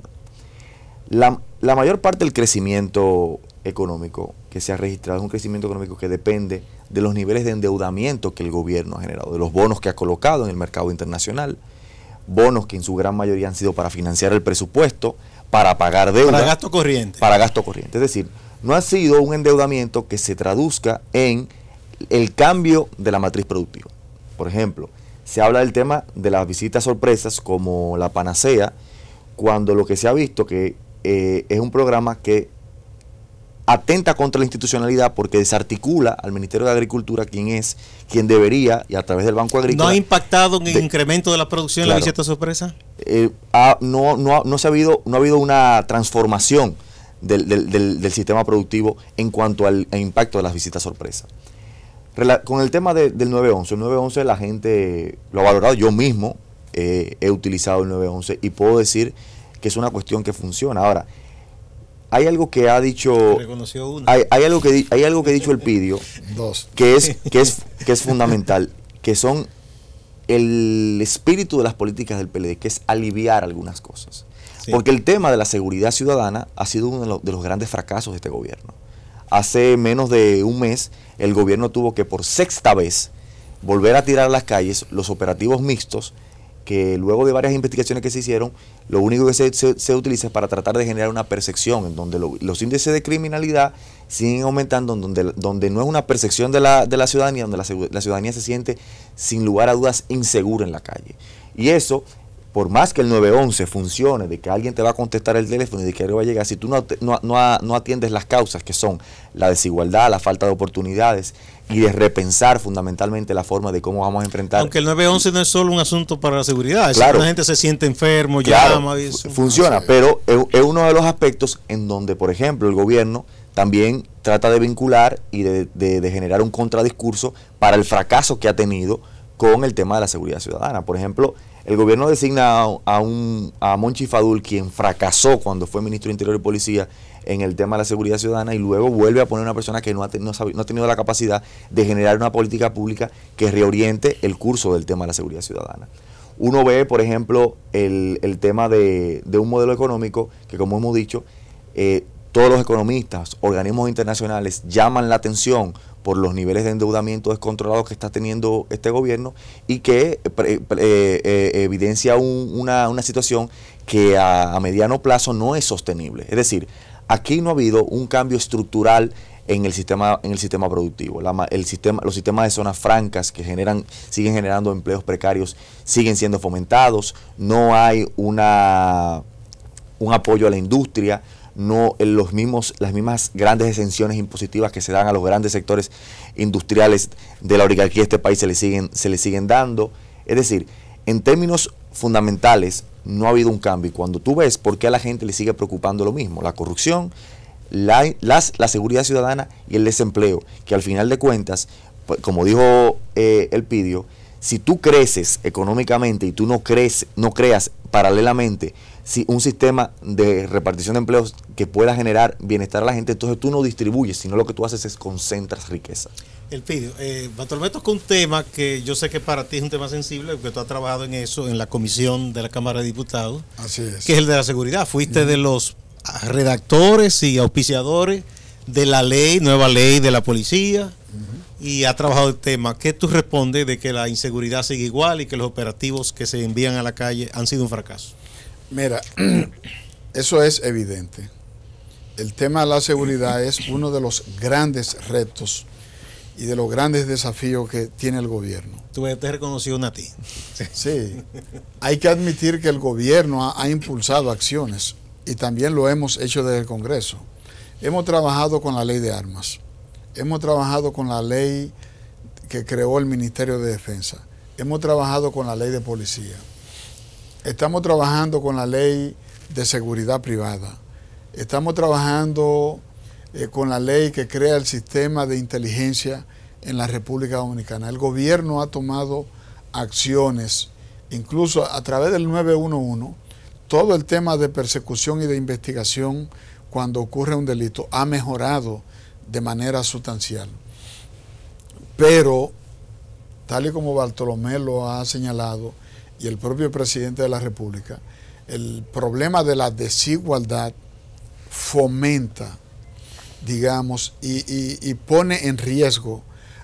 La mayor parte del crecimiento económico que se ha registrado es un crecimiento económico que depende de los niveles de endeudamiento que el gobierno ha generado, de los bonos que ha colocado en el mercado internacional, bonos que en su gran mayoría han sido para financiar el presupuesto, para pagar deuda. Para gasto corriente. Para gasto corriente. Es decir, no ha sido un endeudamiento que se traduzca en el cambio de la matriz productiva. Por ejemplo, se habla del tema de las visitas sorpresas como la panacea, cuando lo que se ha visto que es un programa que atenta contra la institucionalidad porque desarticula al Ministerio de Agricultura, quien debería, y a través del Banco Agrícola... ¿No ha impactado en el incremento de la producción, claro, la visita sorpresa? No ha habido una transformación del sistema productivo en cuanto al impacto de las visitas sorpresa. Con el tema del 9-11, el 9-11 la gente lo ha valorado, yo mismo he utilizado el 9-11 y puedo decir que es una cuestión que funciona. Ahora, hay algo que ha dicho, hay algo que ha dicho Elpidio, que es fundamental, que son el espíritu de las políticas del PLD, que es aliviar algunas cosas. Sí. Porque el tema de la seguridad ciudadana ha sido uno de los grandes fracasos de este gobierno. Hace menos de un mes, el gobierno tuvo que por 6ª vez volver a tirar a las calles los operativos mixtos, que luego de varias investigaciones que se hicieron, lo único que se utiliza es para tratar de generar una percepción, en donde los índices de criminalidad siguen aumentando, donde no es una percepción de la ciudadanía, donde la ciudadanía se siente sin lugar a dudas insegura en la calle. Y eso por más que el 911 funcione, de que alguien te va a contestar el teléfono y de que algo va a llegar, si tú no atiendes las causas, que son la desigualdad, la falta de oportunidades, y de repensar fundamentalmente la forma de cómo vamos a enfrentar. Aunque el 911 no es solo un asunto para la seguridad, es claro, la gente se siente enfermo, claro, llama. Y funciona, pero es uno de los aspectos en donde, por ejemplo, el gobierno también trata de vincular y de generar un contradiscurso para el fracaso que ha tenido con el tema de la seguridad ciudadana. Por ejemplo, el gobierno designa a Monchi Fadul, quien fracasó cuando fue ministro de Interior y Policía en el tema de la seguridad ciudadana, y luego vuelve a poner una persona que no ha tenido la capacidad de generar una política pública que reoriente el curso del tema de la seguridad ciudadana. Uno ve, por ejemplo, el tema de un modelo económico que, como hemos dicho, todos los economistas, organismos internacionales llaman la atención por los niveles de endeudamiento descontrolados que está teniendo este gobierno, y que evidencia una situación que a mediano plazo no es sostenible. Es decir, aquí no ha habido un cambio estructural en el sistema productivo. Los sistemas de zonas francas que siguen generando empleos precarios siguen siendo fomentados. No hay un apoyo a la industria. Las mismas grandes exenciones impositivas que se dan a los grandes sectores industriales de la oligarquía de este país se le siguen dando. Es decir, en términos fundamentales no ha habido un cambio. Y cuando tú ves por qué a la gente le sigue preocupando lo mismo, la corrupción, la seguridad ciudadana y el desempleo, que al final de cuentas, pues, como dijo Elpidio, si tú creces económicamente y tú no creas paralelamente un sistema de repartición de empleos que pueda generar bienestar a la gente, entonces tú no distribuyes, sino lo que tú haces es concentras riqueza. Elpidio, Bartolomé tocó un tema que yo sé que para ti es un tema sensible, porque tú has trabajado en eso en la comisión de la Cámara de Diputados. Así es. Que es el de la seguridad. Fuiste de los redactores y auspiciadores de la nueva ley de la policía, y ha trabajado el tema. ¿Qué tú respondes de que la inseguridad sigue igual y que los operativos que se envían a la calle han sido un fracaso? Mira, eso es evidente. El tema de la seguridad es uno de los grandes retos y de los grandes desafíos que tiene el gobierno. Tú te reconoció a ti. Sí, hay que admitir que el gobierno ha impulsado acciones, y también lo hemos hecho desde el Congreso. Hemos trabajado con la ley de armas, hemos trabajado con la ley que creó el Ministerio de Defensa, hemos trabajado con la ley de policía, estamos trabajando con la ley de seguridad privada, estamos trabajando con la ley que crea el sistema de inteligencia en la República Dominicana. El gobierno ha tomado acciones, incluso a través del 911, todo el tema de persecución y de investigación cuando ocurre un delito ha mejorado de manera sustancial. Pero, tal y como Bartolomé lo ha señalado, y el propio presidente de la República, el problema de la desigualdad fomenta, digamos, y pone en riesgo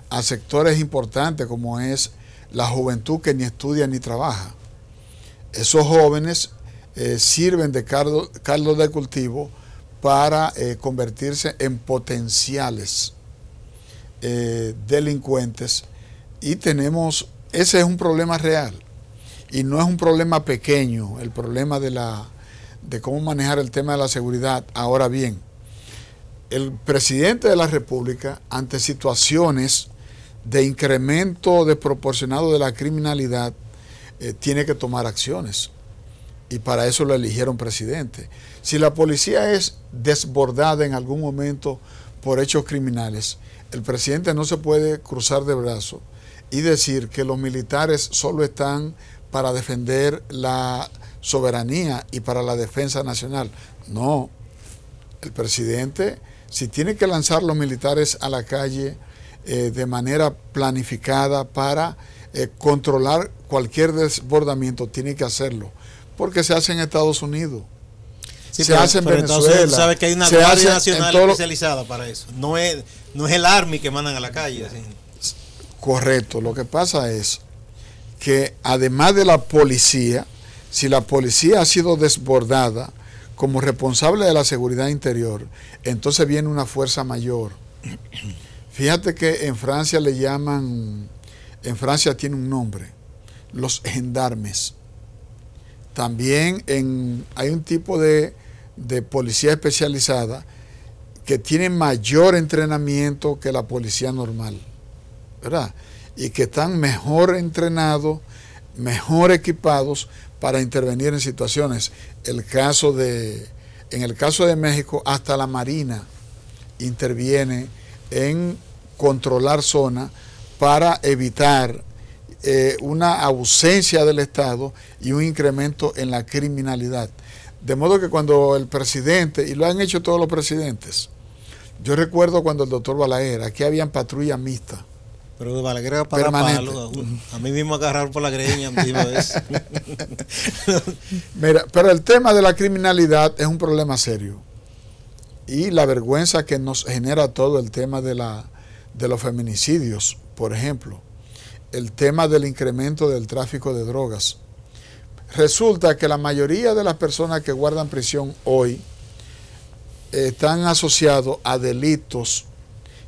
a sectores importantes como es la juventud que ni estudia ni trabaja. Esos jóvenes sirven de caldo de cultivo para convertirse en potenciales delincuentes, y ese es un problema real y no es un problema pequeño, el problema de cómo manejar el tema de la seguridad. Ahora bien, el presidente de la República, ante situaciones de incremento desproporcionado de la criminalidad, tiene que tomar acciones, y para eso lo eligieron presidente. Si la policía es desbordada en algún momento por hechos criminales, el presidente no se puede cruzar de brazos y decir que los militares solo están para defender la soberanía y para la defensa nacional. No, el presidente, si tiene que lanzar los militares a la calle de manera planificada para controlar cualquier desbordamiento, tiene que hacerlo, porque se hace en Estados Unidos, sí, se hace en Venezuela. Entonces, sabe que hay una guardia nacional especializada para eso. No es el Army que mandan a la calle. Así. Correcto. Lo que pasa es que además de la policía, si la policía ha sido desbordada como responsable de la seguridad interior, entonces viene una fuerza mayor. Fíjate que en Francia en Francia tiene un nombre, los gendarmes. También hay un tipo de policía especializada que tiene mayor entrenamiento que la policía normal, ¿verdad? Y que están mejor entrenados, mejor equipados para intervenir en situaciones. En el caso de México, hasta la Marina interviene en controlar zonas para evitar una ausencia del Estado y un incremento en la criminalidad. De modo que cuando el presidente, y lo han hecho todos los presidentes, yo recuerdo cuando el doctor Balaguer, aquí habían patrullas mixtas. Pero de Balaguer era para palo, a mí mismo agarrar por la greña. Mira, pero el tema de la criminalidad es un problema serio. Y la vergüenza que nos genera todo el tema de los feminicidios, por ejemplo. El tema del incremento del tráfico de drogas. Resulta que la mayoría de las personas que guardan prisión hoy están asociados a delitos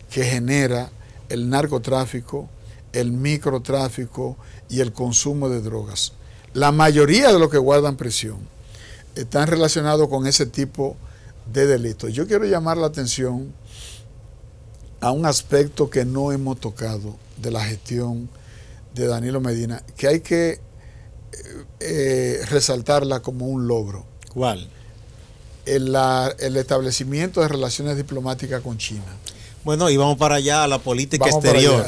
que genera el narcotráfico, el microtráfico y el consumo de drogas. La mayoría de los que guardan prisión están relacionados con ese tipo de delitos. Yo quiero llamar la atención a un aspecto que no hemos tocado de la gestión de Danilo Medina, que hay que resaltarla como un logro. ¿Cuál? El establecimiento de relaciones diplomáticas con China. Bueno, y vamos para allá, a la política exterior.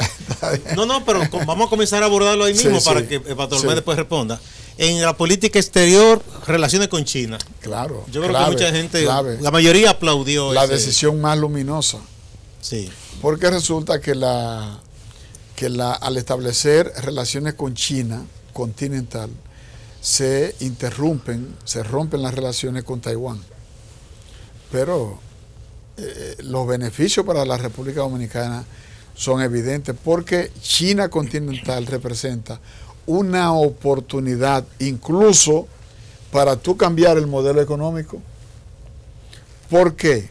No, pero vamos a comenzar a abordarlo ahí mismo para que Bartolomé después responda. En la política exterior, relaciones con China. Claro. Yo creo que mucha gente, la mayoría aplaudió la decisión más luminosa. Sí. Porque resulta que al establecer relaciones con China continental, se rompen las relaciones con Taiwán. Pero los beneficios para la República Dominicana son evidentes porque China continental representa una oportunidad incluso para tú cambiar el modelo económico. ¿Por qué?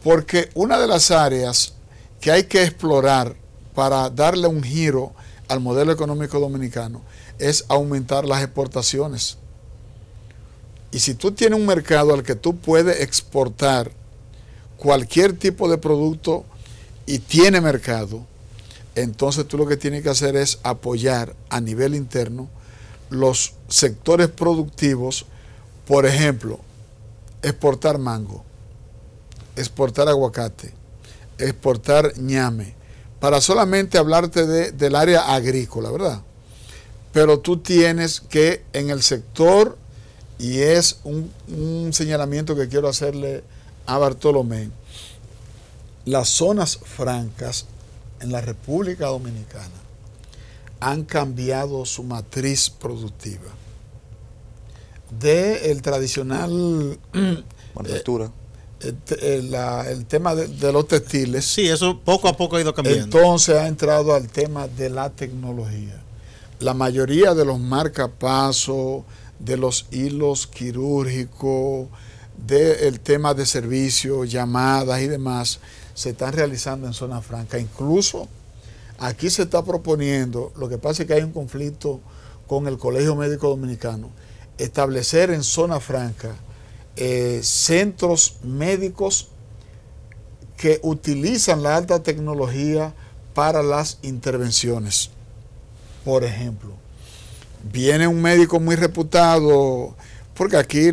Porque una de las áreas que hay que explorar para darle un giro al modelo económico dominicano es aumentar las exportaciones. Y si tú tienes un mercado al que tú puedes exportar cualquier tipo de producto y tiene mercado, entonces tú lo que tienes que hacer es apoyar a nivel interno los sectores productivos. Por ejemplo, exportar mango, exportar aguacate, exportar ñame, para solamente hablarte del área agrícola, ¿verdad? Pero tú tienes que en el sector, y es un señalamiento que quiero hacerle a Bartolomé, las zonas francas en la República Dominicana han cambiado su matriz productiva. El tradicional manufactura. El tema de los textiles. Sí, eso poco a poco ha ido cambiando. Entonces ha entrado al tema de la tecnología. La mayoría de los marcapasos, de los hilos quirúrgicos, del tema de servicios, llamadas y demás, se están realizando en zona franca. Incluso aquí se está proponiendo, lo que pasa es que hay un conflicto con el Colegio Médico Dominicano, establecer en zona franca centros médicos que utilizan la alta tecnología para las intervenciones. Por ejemplo, viene un médico muy reputado, porque aquí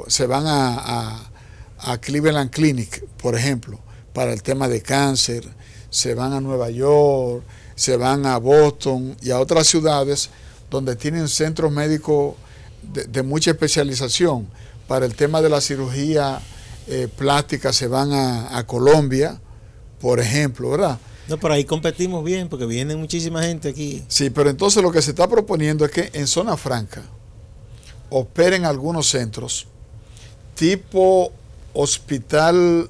se van a Cleveland Clinic, por ejemplo, para el tema de cáncer, se van a Nueva York, se van a Boston y a otras ciudades donde tienen centros médicos de mucha especialización. Para el tema de la cirugía plástica se van a Colombia, por ejemplo, ¿verdad? No, pero ahí competimos bien porque viene muchísima gente aquí. Sí, pero entonces lo que se está proponiendo es que en zona franca operen algunos centros tipo hospital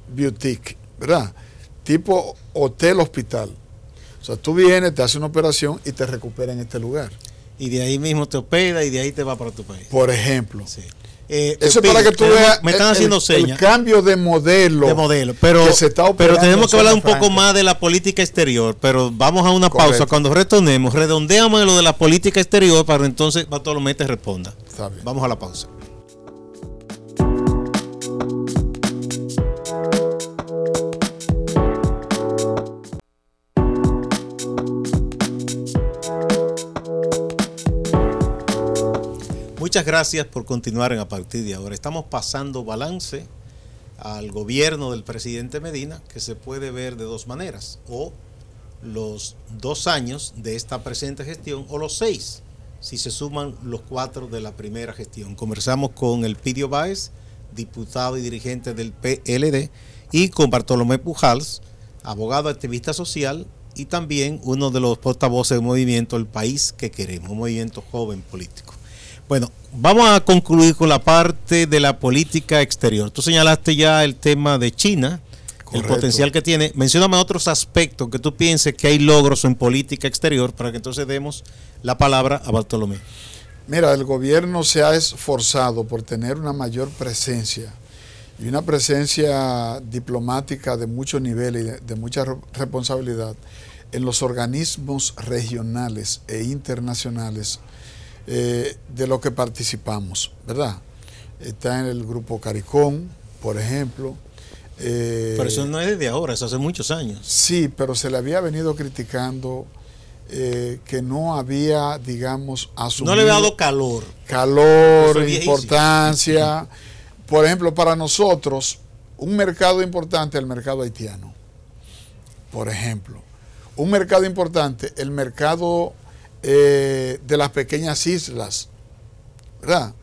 boutique, ¿verdad? Tipo hotel hospital. O sea, tú vienes, te haces una operación y te recuperas en este lugar. Y de ahí mismo te hospeda y de ahí te va para tu país. Por ejemplo. Sí. Eso es para que tú veas me están haciendo señas. El cambio de modelo. Pero, que se está pero tenemos que hablar un Franca. poco más de la política exterior. Pero vamos a una Correcto. pausa. Cuando retornemos, redondeamos lo de la política exterior para entonces Bartolomé te responda. Está bien. Vamos a la pausa. Muchas gracias por continuar en A Partir de Ahora. Estamos pasando balance al gobierno del presidente Medina, que se puede ver de dos maneras: o los 2 años de esta presente gestión, o los 6, si se suman los 4 de la primera gestión. Conversamos con Elpidio Báez, diputado y dirigente del PLD, y con Bartolomé Pujals, abogado, activista social, y también uno de los portavoces del movimiento El País que Queremos, un movimiento joven político. Bueno, vamos a concluir con la parte de la política exterior. Tú señalaste ya el tema de China, correcto, el potencial que tiene. Mencióname otros aspectos que tú pienses que hay logros en política exterior para que entonces demos la palabra a Bartolomé. Mira, el gobierno se ha esforzado por tener una mayor presencia y una presencia diplomática de muchos niveles y de mucha responsabilidad en los organismos regionales e internacionales de lo que participamos, ¿verdad? Está en el grupo CARICOM, por ejemplo. Pero eso no es desde ahora, eso hace muchos años. Sí, pero se le había venido criticando que no había, digamos, asumido... No le había dado calor. Calor, importancia. Por ejemplo, para nosotros, un mercado importante es el mercado haitiano. Por ejemplo, un mercado importante, el mercado de las pequeñas islas, ¿verdad?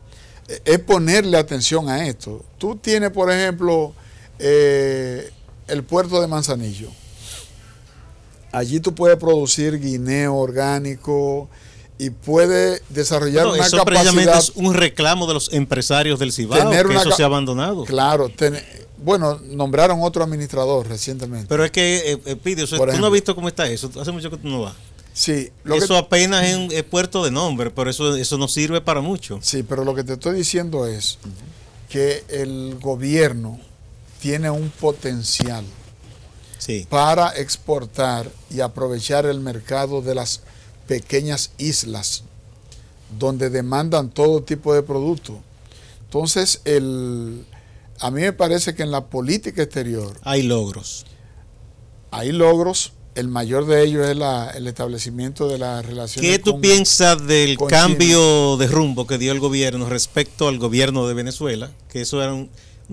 Es ponerle atención a esto. Tú tienes, por ejemplo, el puerto de Manzanillo. Allí tú puedes producir guineo orgánico y puedes desarrollar una eso capacidad. Precisamente es un reclamo de los empresarios del Cibao, que eso se ha abandonado. Claro, bueno, nombraron otro administrador recientemente. Pero es que, Pidio, tú no has visto cómo está eso, hace mucho que tú no vas. Sí, eso apenas es puerto de nombre, pero eso no sirve para mucho. Sí, pero lo que te estoy diciendo es que el gobierno tiene un potencial para exportar y aprovechar el mercado de las pequeñas islas donde demandan todo tipo de productos. Entonces, a mí me parece que en la política exterior hay logros. Hay logros. El mayor de ellos es el establecimiento de las relaciones. ¿Qué tú piensas del cambio de rumbo que dio el gobierno respecto al gobierno de Venezuela? Que eso era un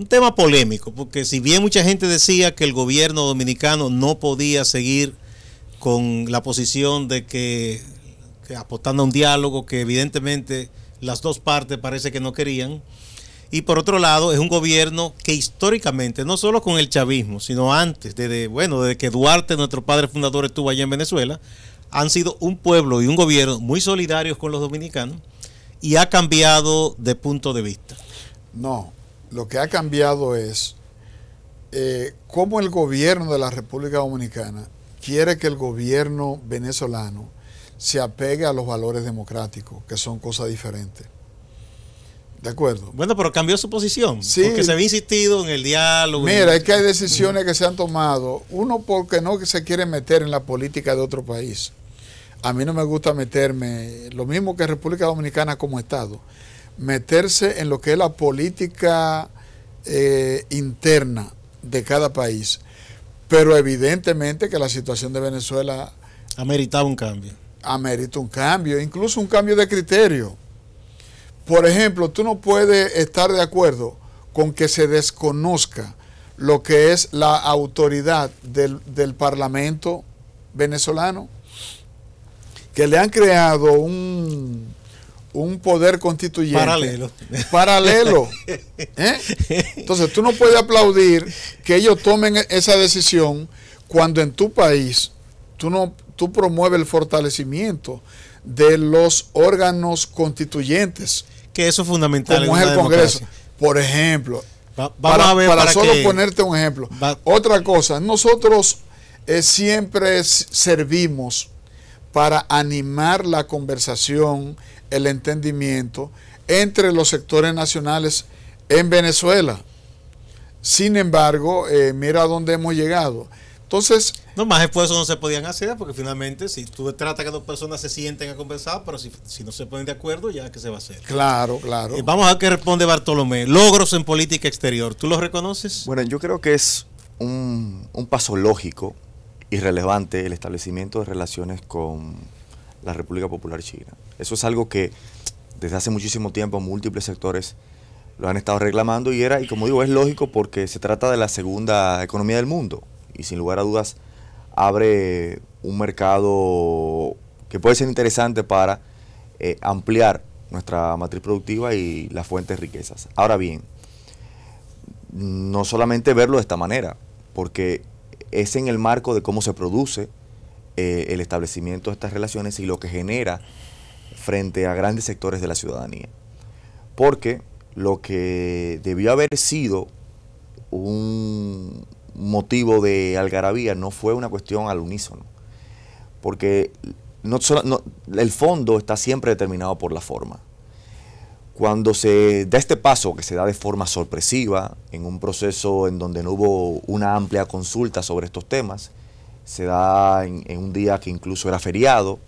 tema polémico, porque si bien mucha gente decía que el gobierno dominicano no podía seguir con la posición de que apostando a un diálogo que evidentemente las dos partes parece que no querían, y por otro lado es un gobierno que históricamente, no solo con el chavismo, sino antes, desde que Duarte, nuestro padre fundador, estuvo allá en Venezuela, han sido un pueblo y un gobierno muy solidarios con los dominicanos, y ha cambiado de punto de vista. No, lo que ha cambiado es cómo el gobierno de la República Dominicana quiere que el gobierno venezolano se apegue a los valores democráticos, que son cosas diferentes. ¿De acuerdo? Bueno, pero cambió su posición, sí, porque se había insistido en el diálogo. Mira, es que hay decisiones que se han tomado, uno porque no se quiere meter en la política de otro país. A mí no me gusta meterme, lo mismo que República Dominicana como Estado, meterse en lo que es la política interna de cada país. Pero evidentemente que la situación de Venezuela ha meritado un cambio. Amerita un cambio, incluso un cambio de criterio. Por ejemplo, tú no puedes estar de acuerdo con que se desconozca lo que es la autoridad del Parlamento venezolano, que le han creado un poder constituyente paralelo. Entonces tú no puedes aplaudir que ellos tomen esa decisión cuando en tu país tú promueves el fortalecimiento de los órganos constituyentes, que eso es fundamental, como es el Congreso, por ejemplo. Para solo ponerte un ejemplo. Otra cosa, nosotros siempre servimos para animar la conversación, el entendimiento entre los sectores nacionales en Venezuela. Sin embargo, mira a dónde hemos llegado. Entonces, no, más esfuerzos no se podían hacer, porque finalmente si tú tratas que dos personas se sienten a conversar, pero si no se ponen de acuerdo, ya que se va a hacer. Claro, claro. Vamos a ver qué responde Bartolomé. Logros en política exterior, ¿tú los reconoces? Bueno, yo creo que es un paso lógico y relevante el establecimiento de relaciones con la República Popular China. Eso es algo que desde hace muchísimo tiempo múltiples sectores lo han estado reclamando y como digo, es lógico porque se trata de la segunda economía del mundo y sin lugar a dudas abre un mercado que puede ser interesante para ampliar nuestra matriz productiva y las fuentes de riquezas. Ahora bien, no solamente verlo de esta manera, porque es en el marco de cómo se produce el establecimiento de estas relaciones y lo que genera frente a grandes sectores de la ciudadanía. Porque lo que debió haber sido un motivo de algarabía no fue una cuestión al unísono, porque el fondo está siempre determinado por la forma. Cuando se da este paso, que se da de forma sorpresiva, en un proceso en donde no hubo una amplia consulta sobre estos temas, se da en un día que incluso era feriado,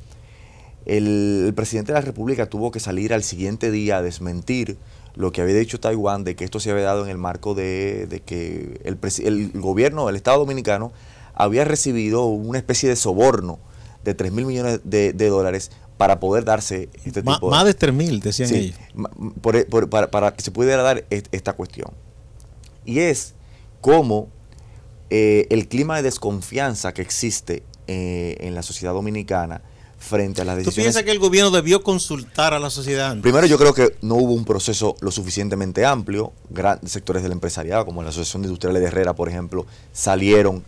el presidente de la República tuvo que salir al siguiente día a desmentir lo que había dicho Taiwán, de que esto se había dado en el marco de que el gobierno del Estado Dominicano había recibido una especie de soborno de 3.000 millones de dólares para poder darse este tipo de... Más de 3.000, decían sí, ellos. Para que se pudiera dar esta cuestión. Y es como el clima de desconfianza que existe en la sociedad dominicana frente a las decisiones... ¿Tú piensas que el gobierno debió consultar a la sociedad antes? Primero, yo creo que no hubo un proceso lo suficientemente amplio. Grandes sectores del empresariado, como la Asociación de Industriales de Herrera, por ejemplo, salieron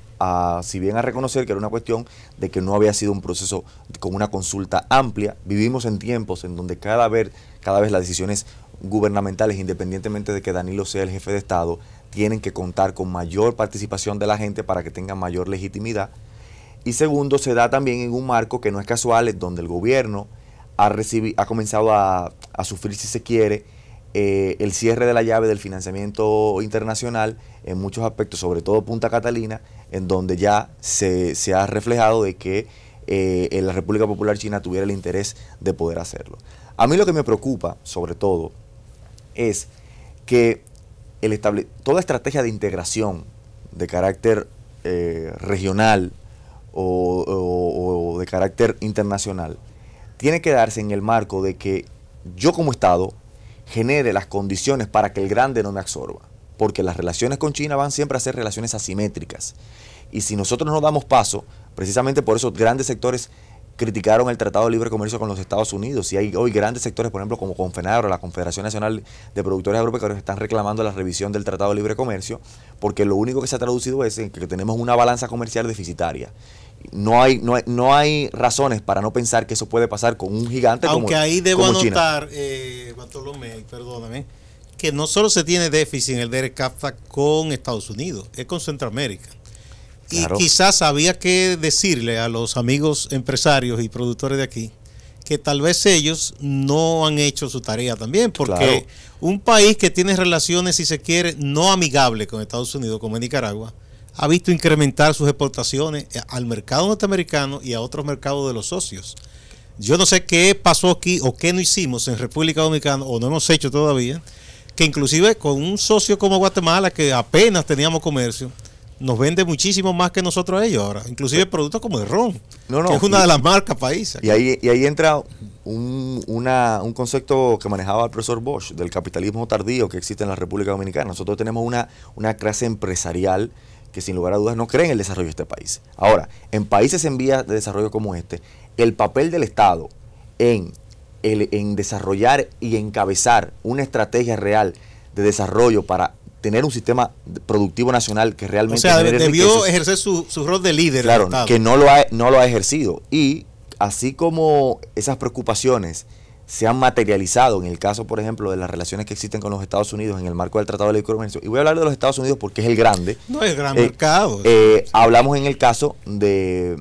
si bien a reconocer que era una cuestión de que no había sido un proceso con una consulta amplia. Vivimos en tiempos en donde cada vez las decisiones gubernamentales, independientemente de que Danilo sea el jefe de Estado, tienen que contar con mayor participación de la gente para que tengan mayor legitimidad. Y segundo, se da también en un marco que no es casual, es donde el gobierno ha comenzado a sufrir, si se quiere, el cierre de la llave del financiamiento internacional en muchos aspectos, sobre todo Punta Catalina, en donde ya se ha reflejado de que la República Popular China tuviera el interés de poder hacerlo. A mí lo que me preocupa, sobre todo, es que toda estrategia de integración de carácter regional o de carácter internacional tiene que darse en el marco de que yo como Estado genere las condiciones para que el grande no me absorba, porque las relaciones con China van siempre a ser relaciones asimétricas, y si nosotros no damos paso, precisamente por eso grandes sectores criticaron el Tratado de Libre Comercio con los Estados Unidos, y hay hoy grandes sectores, por ejemplo, como Confenagro, la Confederación Nacional de Productores Agropecuarios, están reclamando la revisión del Tratado de Libre Comercio, porque lo único que se ha traducido es en que tenemos una balanza comercial deficitaria. No hay razones para no pensar que eso puede pasar con un gigante como China. Aunque ahí debo anotar, Bartolomé, perdóname, que no solo se tiene déficit en el DERCAFTA con Estados Unidos, es con Centroamérica. Claro. Y quizás había que decirle a los amigos empresarios y productores de aquí que tal vez ellos no han hecho su tarea también, porque claro, un país que tiene relaciones, si se quiere, no amigables con Estados Unidos, como es Nicaragua, ha visto incrementar sus exportaciones al mercado norteamericano y a otros mercados de los socios. Yo no sé qué pasó aquí o qué no hicimos en República Dominicana, o no hemos hecho todavía, que inclusive con un socio como Guatemala, que apenas teníamos comercio, nos vende muchísimo más que nosotros a ellos ahora, inclusive productos como el ron, que es una de las marcas países. Y ahí entra un concepto que manejaba el profesor Bosch, del capitalismo tardío que existe en la República Dominicana. Nosotros tenemos una clase empresarial que sin lugar a dudas no cree en el desarrollo de este país. Ahora, en países en vías de desarrollo como este, el papel del Estado en desarrollar y encabezar una estrategia real de desarrollo para tener un sistema productivo nacional que realmente... O sea, debió ejercer su rol de líder. Claro, que no lo ha ejercido. Y así como esas preocupaciones se han materializado en el caso, por ejemplo, de las relaciones que existen con los Estados Unidos en el marco del Tratado de Libre Comercio, y voy a hablar de los Estados Unidos porque es el grande. No es el gran mercado. Hablamos en el caso de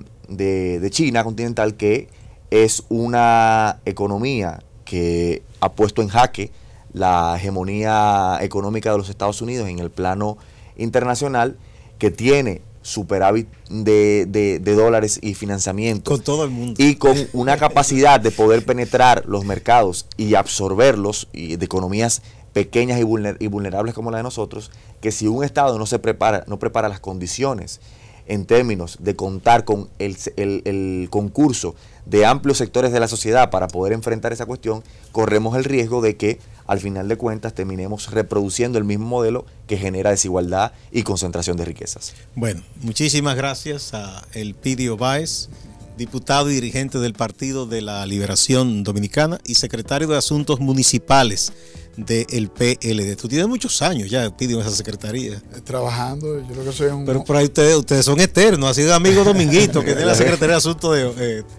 China continental, que es una economía que ha puesto en jaque la hegemonía económica de los Estados Unidos en el plano internacional, que tiene superávit de dólares y financiamiento. Con todo el mundo. Y con una capacidad de poder penetrar los mercados y absorberlos, y de economías pequeñas y vulnerables como la de nosotros, que si un Estado no prepara las condiciones en términos de contar con el concurso de amplios sectores de la sociedad para poder enfrentar esa cuestión, corremos el riesgo de que al final de cuentas terminemos reproduciendo el mismo modelo que genera desigualdad y concentración de riquezas. Bueno, muchísimas gracias a Elpidio Báez, diputado y dirigente del Partido de la Liberación Dominicana y secretario de Asuntos Municipales del PLD. Tú tienes muchos años ya, Elpidio, en esa secretaría. Trabajando, yo creo que soy un... Pero por ahí ustedes son eternos. Ha sido amigo Dominguito, que es de la Secretaría de Asuntos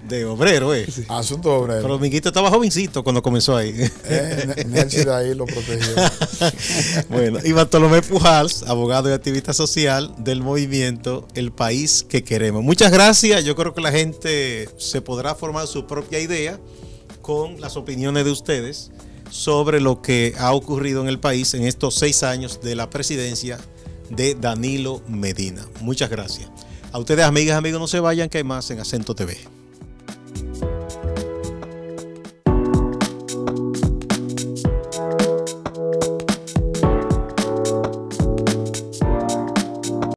de Obreros. Sí. Asuntos Obreros. Pero Dominguito estaba jovencito cuando comenzó ahí. Nelson de ahí lo protegió. Bueno, y Bartolomé Pujals, abogado y activista social del movimiento El País que Queremos. Muchas gracias. Yo creo que la gente se podrá formar su propia idea con las opiniones de ustedes sobre lo que ha ocurrido en el país en estos 6 años de la presidencia de Danilo Medina. Muchas gracias. A ustedes, amigas y amigos, no se vayan, que hay más en Acento TV.